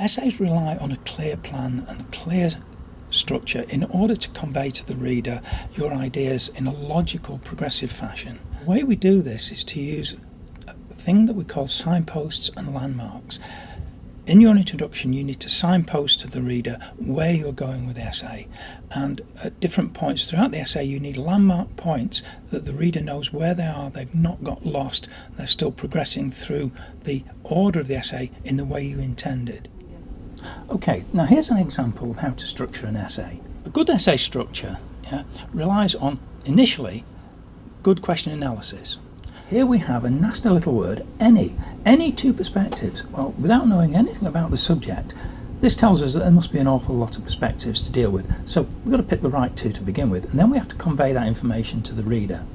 Essays rely on a clear plan and a clear structure in order to convey to the reader your ideas in a logical, progressive fashion. The way we do this is to use a thing that we call signposts and landmarks. In your introduction, you need to signpost to the reader where you're going with the essay, and at different points throughout the essay you need landmark points that the reader knows where they are, they've not got lost, they're still progressing through the order of the essay in the way you intended. Okay, now here's an example of how to structure an essay. A good essay structure relies on, initially, good question analysis. Here we have a nasty little word, any. Any two perspectives. Well, without knowing anything about the subject, this tells us that there must be an awful lot of perspectives to deal with. So we've got to pick the right two to begin with, and then we have to convey that information to the reader.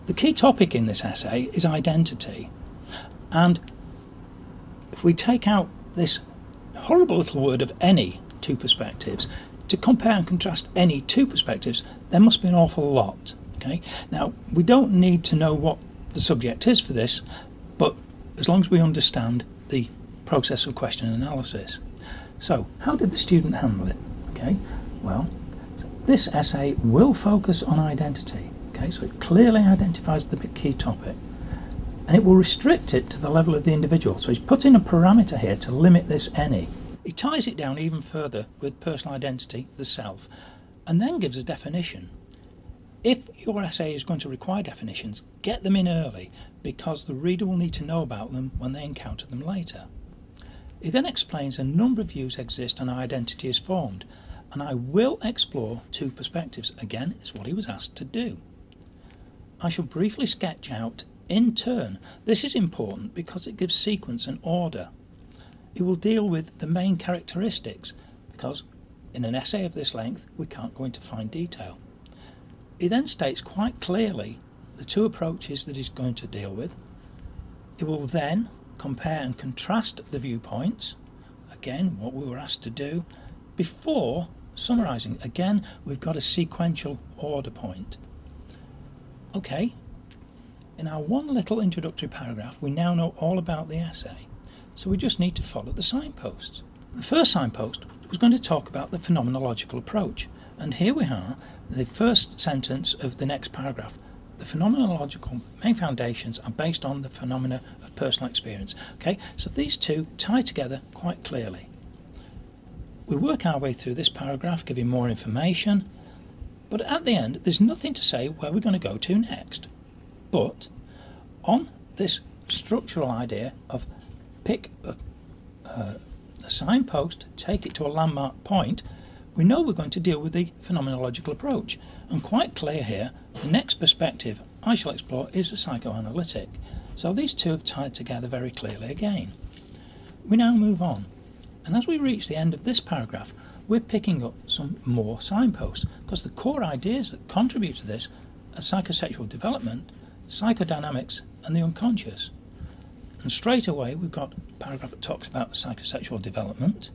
The key topic in this essay is identity. And if we take out this horrible little word of any two perspectives, to compare and contrast any two perspectives, there must be an awful lot. Okay? Now, we don't need to know what the subject is for this, but as long as we understand the process of question analysis. So, how did the student handle it? Okay, well, this essay will focus on identity. Okay, so it clearly identifies the key topic, and it will restrict it to the level of the individual. So he's put in a parameter here to limit this any. He ties it down even further with personal identity, the self, and then gives a definition. If your essay is going to require definitions, get them in early, because the reader will need to know about them when they encounter them later. He then explains a number of views exist and how identity is formed, and I will explore two perspectives. Again, it's what he was asked to do. I shall briefly sketch out in turn. This is important because it gives sequence and order. It will deal with the main characteristics, because in an essay of this length we can't go into fine detail. He then states quite clearly the two approaches that he's going to deal with. It will then compare and contrast the viewpoints, again what we were asked to do, before summarising. Again, we've got a sequential order point. Okay, in our one little introductory paragraph we now know all about the essay, so we just need to follow the signposts. The first signpost was going to talk about the phenomenological approach, and here we are, the first sentence of the next paragraph. The phenomenological main foundations are based on the phenomena of personal experience. Okay, so these two tie together quite clearly. We work our way through this paragraph, giving more information, but at the end there's nothing to say where we're going to go to next. But on this structural idea of pick a signpost, take it to a landmark point, we know we're going to deal with the phenomenological approach, and quite clear here, the next perspective I shall explore is the psychoanalytic. So these two have tied together very clearly again. We now move on, and as we reach the end of this paragraph we're picking up some more signposts, because the core ideas that contribute to this are psychosexual development, psychodynamics and the unconscious. And straight away we've got a paragraph that talks about psychosexual development.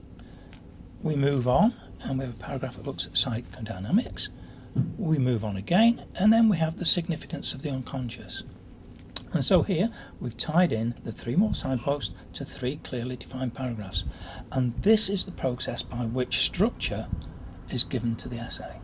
We move on and we have a paragraph that looks at psychodynamics. We move on again, and then we have the significance of the unconscious. And so here we've tied in the three more signposts to three clearly defined paragraphs, and this is the process by which structure is given to the essay.